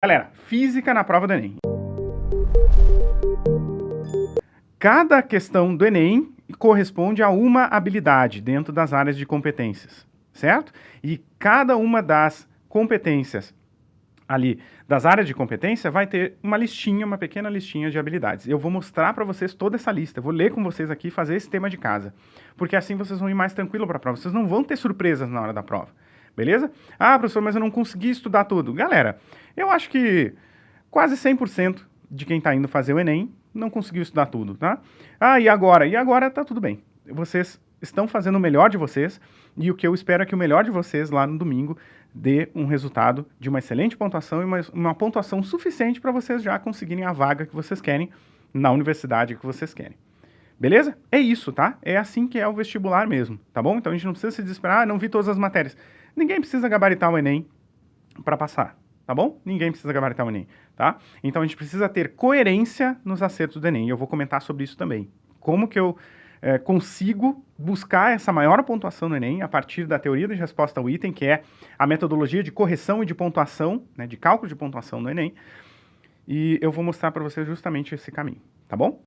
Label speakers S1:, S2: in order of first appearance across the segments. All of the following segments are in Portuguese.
S1: Galera, física na prova do Enem. Cada questão do Enem corresponde a uma habilidade dentro das áreas de competências, certo? E cada uma das competências ali das áreas de competência vai ter uma listinha, uma pequena listinha de habilidades. Eu vou mostrar para vocês toda essa lista, eu vou ler com vocês aqui e fazer esse tema de casa, porque assim vocês vão ir mais tranquilo para a prova, vocês não vão ter surpresas na hora da prova, beleza? Ah, professor, mas eu não consegui estudar tudo. Galera, eu acho que quase 100% de quem está indo fazer o Enem não conseguiu estudar tudo, tá? Ah, e agora? E agora tá tudo bem. Vocês estão fazendo o melhor de vocês e o que eu espero é que o melhor de vocês lá no domingo dê um resultado de uma excelente pontuação e uma pontuação suficiente para vocês já conseguirem a vaga que vocês querem na universidade que vocês querem. Beleza? É isso, tá? É assim que é o vestibular mesmo, tá bom? Então a gente não precisa se desesperar, não vi todas as matérias. Ninguém precisa gabaritar o Enem para passar, tá bom? Ninguém precisa gabaritar o Enem, tá? Então a gente precisa ter coerência nos acertos do Enem, e eu vou comentar sobre isso também. Como que eu consigo buscar essa maior pontuação no Enem a partir da teoria de resposta ao item, que é a metodologia de correção e de pontuação, né, de cálculo de pontuação no Enem, e eu vou mostrar para vocês justamente esse caminho, tá bom?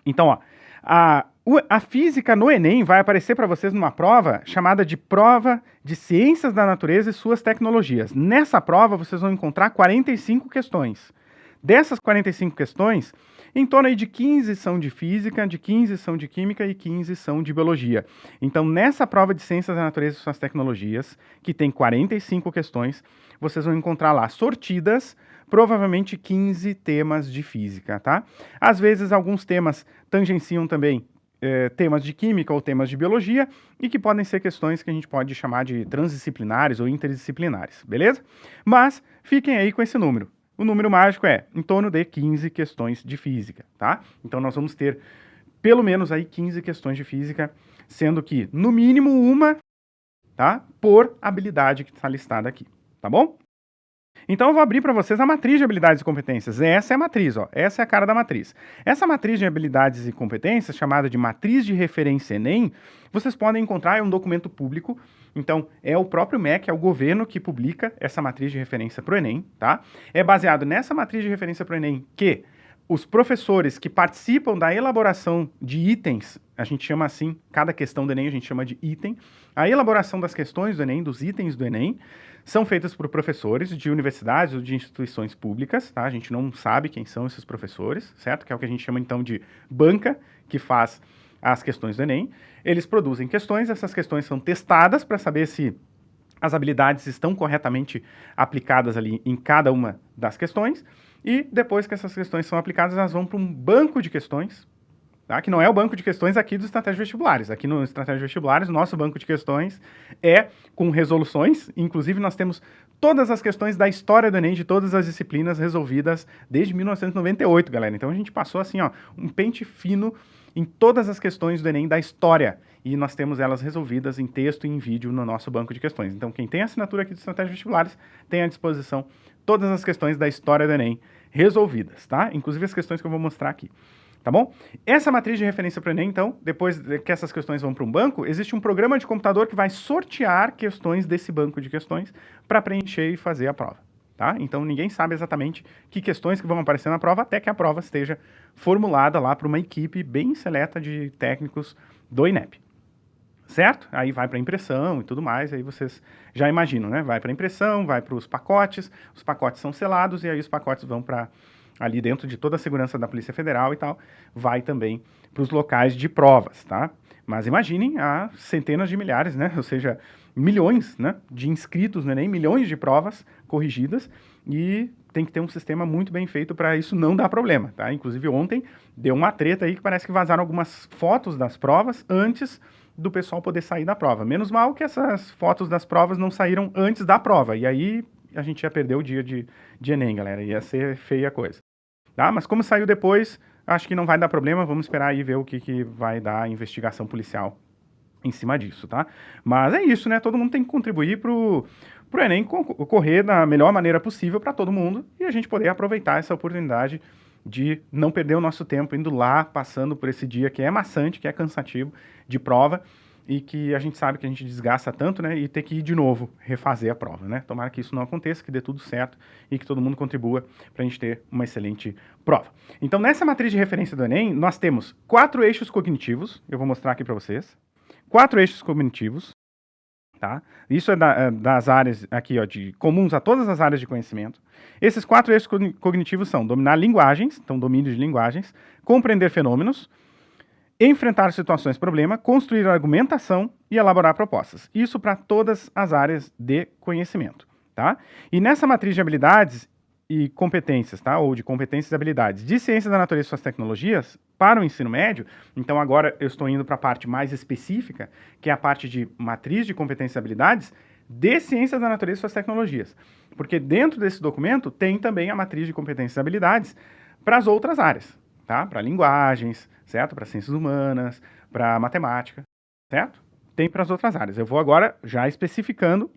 S1: Então, ó, a física no Enem vai aparecer para vocês numa prova chamada de Prova de Ciências da Natureza e Suas Tecnologias. Nessa prova, vocês vão encontrar 45 questões. Dessas 45 questões, em torno aí de 15 são de física, de 15 são de química e 15 são de biologia. Então, nessa prova de Ciências da Natureza e Suas Tecnologias, que tem 45 questões, vocês vão encontrar lá sortidas provavelmente 15 temas de física, tá? Às vezes, alguns temas tangenciam também temas de química ou temas de biologia e que podem ser questões que a gente pode chamar de transdisciplinares ou interdisciplinares, beleza? Mas fiquem aí com esse número. O número mágico é em torno de 15 questões de física, tá? Então nós vamos ter pelo menos aí 15 questões de física, sendo que no mínimo uma, tá? Por habilidade que está listada aqui, tá bom? Então eu vou abrir para vocês a matriz de habilidades e competências. Essa é a matriz, ó. Essa é a cara da matriz. Essa matriz de habilidades e competências, chamada de matriz de referência Enem, vocês podem encontrar em um documento público. Então é o próprio MEC, é o governo que publica essa matriz de referência para o Enem, tá? É baseado nessa matriz de referência para o Enem que os professores que participam da elaboração de itens, a gente chama assim, cada questão do Enem a gente chama de item, a elaboração das questões do Enem, dos itens do Enem, são feitas por professores de universidades ou de instituições públicas, tá? A gente não sabe quem são esses professores, certo? Que é o que a gente chama então de banca, que faz as questões do Enem. Eles produzem questões, essas questões são testadas para saber se as habilidades estão corretamente aplicadas ali em cada uma das questões, e depois que essas questões são aplicadas, elas vão para um banco de questões, tá? Que não é o banco de questões aqui dos Estratégias Vestibulares. Aqui no Estratégias Vestibulares, o nosso banco de questões é com resoluções, inclusive nós temos todas as questões da história do Enem, de todas as disciplinas resolvidas desde 1998, galera. Então a gente passou assim, ó, um pente fino em todas as questões do Enem da história, e nós temos elas resolvidas em texto e em vídeo no nosso banco de questões. Então quem tem a assinatura aqui do Estratégias Vestibulares tem à disposição todas as questões da história do Enem resolvidas, tá? Inclusive as questões que eu vou mostrar aqui. Tá bom? Essa matriz de referência para o Enem, então, depois que essas questões vão para um banco, existe um programa de computador que vai sortear questões desse banco de questões para preencher e fazer a prova, tá? Então, ninguém sabe exatamente que questões que vão aparecer na prova até que a prova esteja formulada lá por uma equipe bem seleta de técnicos do INEP, certo? Aí vai para impressão e tudo mais, aí vocês já imaginam, né? Vai para impressão, vai para os pacotes são selados e aí os pacotes vão para ali dentro de toda a segurança da Polícia Federal e tal, vai também para os locais de provas, tá? Mas imaginem há centenas de milhares, né? Ou seja, milhões, né, de inscritos no Enem, milhões de provas corrigidas, e tem que ter um sistema muito bem feito para isso não dar problema, tá? Inclusive ontem deu uma treta aí que parece que vazaram algumas fotos das provas antes do pessoal poder sair da prova. Menos mal que essas fotos das provas não saíram antes da prova, e aí a gente ia perder o dia de Enem, galera, ia ser feia a coisa. Tá? Mas como saiu depois, acho que não vai dar problema, vamos esperar aí ver o que vai dar a investigação policial em cima disso, tá? Mas é isso, né? Todo mundo tem que contribuir pro Enem ocorrer da melhor maneira possível para todo mundo e a gente poder aproveitar essa oportunidade de não perder o nosso tempo indo lá, passando por esse dia que é maçante, que é cansativo, de prova, e que a gente sabe que a gente desgasta tanto, né, e ter que ir de novo refazer a prova, né? Tomara que isso não aconteça, que dê tudo certo e que todo mundo contribua para a gente ter uma excelente prova. Então, nessa matriz de referência do Enem, nós temos 4 eixos cognitivos, eu vou mostrar aqui para vocês, 4 eixos cognitivos, tá? Isso é das áreas aqui, ó, comuns a todas as áreas de conhecimento. Esses 4 eixos cognitivos são dominar linguagens, então domínio de linguagens, compreender fenômenos, enfrentar situações problema, construir argumentação e elaborar propostas. Isso para todas as áreas de conhecimento, tá? E nessa matriz de habilidades e competências, tá? Ou de competências e habilidades de ciências da natureza e suas tecnologias para o ensino médio, então agora eu estou indo para a parte mais específica, que é a parte de matriz de competências e habilidades de ciências da natureza e suas tecnologias. Porque dentro desse documento tem também a matriz de competências e habilidades para as outras áreas, tá? Para linguagens, certo? Para ciências humanas, para matemática, certo? Tem para as outras áreas. Eu vou agora já especificando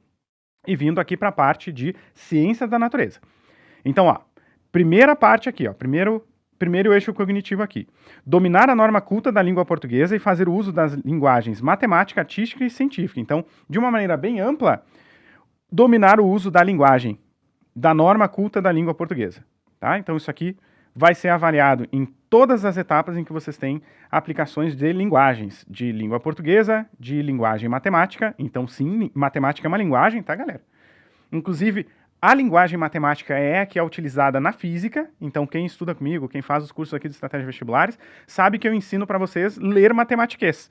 S1: e vindo aqui para a parte de ciências da natureza. Então, ó, primeira parte aqui, ó, primeiro eixo cognitivo aqui. Dominar a norma culta da língua portuguesa e fazer uso das linguagens matemática, artística e científica. Então, de uma maneira bem ampla, dominar o uso da linguagem, da norma culta da língua portuguesa, tá? Então, isso aqui vai ser avaliado em todas as etapas em que vocês têm aplicações de linguagens, de língua portuguesa, de linguagem matemática. Então, sim, matemática é uma linguagem, tá, galera? Inclusive, a linguagem matemática é a que é utilizada na física. Então, quem estuda comigo, quem faz os cursos aqui de estratégia vestibulares, sabe que eu ensino para vocês ler matematiquês,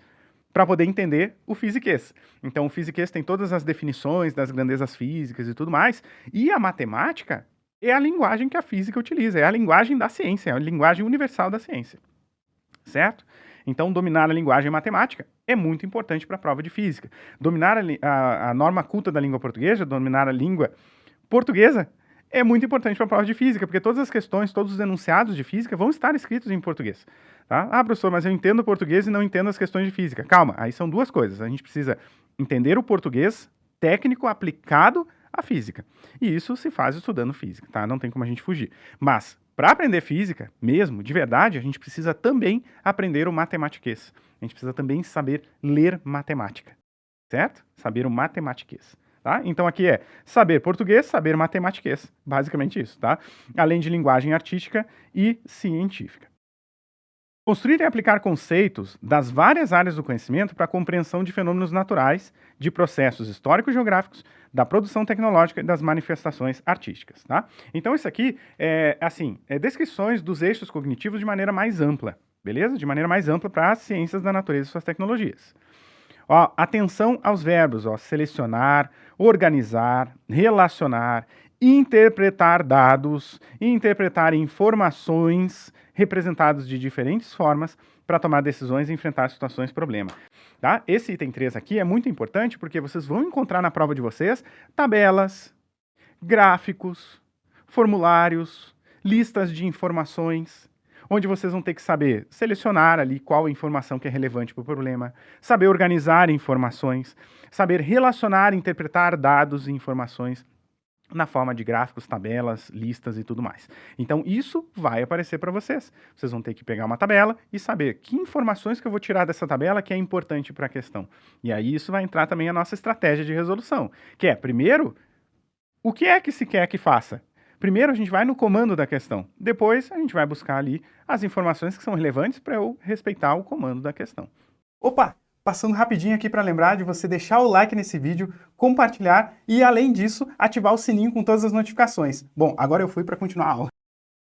S1: para poder entender o fisiquês. Então, o fisiquês tem todas as definições das grandezas físicas e tudo mais, e a matemática é a linguagem que a física utiliza, é a linguagem da ciência, é a linguagem universal da ciência, certo? Então, dominar a linguagem matemática é muito importante para a prova de física. Dominar a norma culta da língua portuguesa, dominar a língua portuguesa, é muito importante para a prova de física, porque todas as questões, todos os enunciados de física vão estar escritos em português, tá? Ah, professor, mas eu entendo português e não entendo as questões de física. Calma, aí são duas coisas. A gente precisa entender o português técnico aplicado à física. E isso se faz estudando física, tá? Não tem como a gente fugir. Mas, para aprender física, mesmo, de verdade, a gente precisa também aprender o matematiquês. A gente precisa também saber ler matemática, certo? Saber o matematiquês. Tá? Então aqui é saber português, saber matematiquês, basicamente isso, tá? Além de linguagem artística e científica. Construir e aplicar conceitos das várias áreas do conhecimento para a compreensão de fenômenos naturais, de processos histórico-geográficos, da produção tecnológica e das manifestações artísticas, tá? Então isso aqui é descrições dos eixos cognitivos de maneira mais ampla, beleza? De maneira mais ampla para as ciências da natureza e suas tecnologias. Ó, atenção aos verbos, ó, selecionar, organizar, relacionar, interpretar dados, interpretar informações representados de diferentes formas para tomar decisões e enfrentar situações problema. Tá? Esse item 3 aqui é muito importante porque vocês vão encontrar na prova de vocês tabelas, gráficos, formulários, listas de informações, onde vocês vão ter que saber selecionar ali qual informação que é relevante para o problema, saber organizar informações, saber relacionar, interpretar dados e informações na forma de gráficos, tabelas, listas e tudo mais. Então, isso vai aparecer para vocês. Vocês vão ter que pegar uma tabela e saber que informações que eu vou tirar dessa tabela que é importante para a questão. E aí, isso vai entrar também a nossa estratégia de resolução, que é, primeiro, o que é que se quer que faça? Primeiro, a gente vai no comando da questão. Depois, a gente vai buscar ali as informações que são relevantes para eu respeitar o comando da questão. Opa! Passando rapidinho aqui para lembrar de você deixar o like nesse vídeo, compartilhar e, além disso, ativar o sininho com todas as notificações. Bom, agora eu fui para continuar a aula.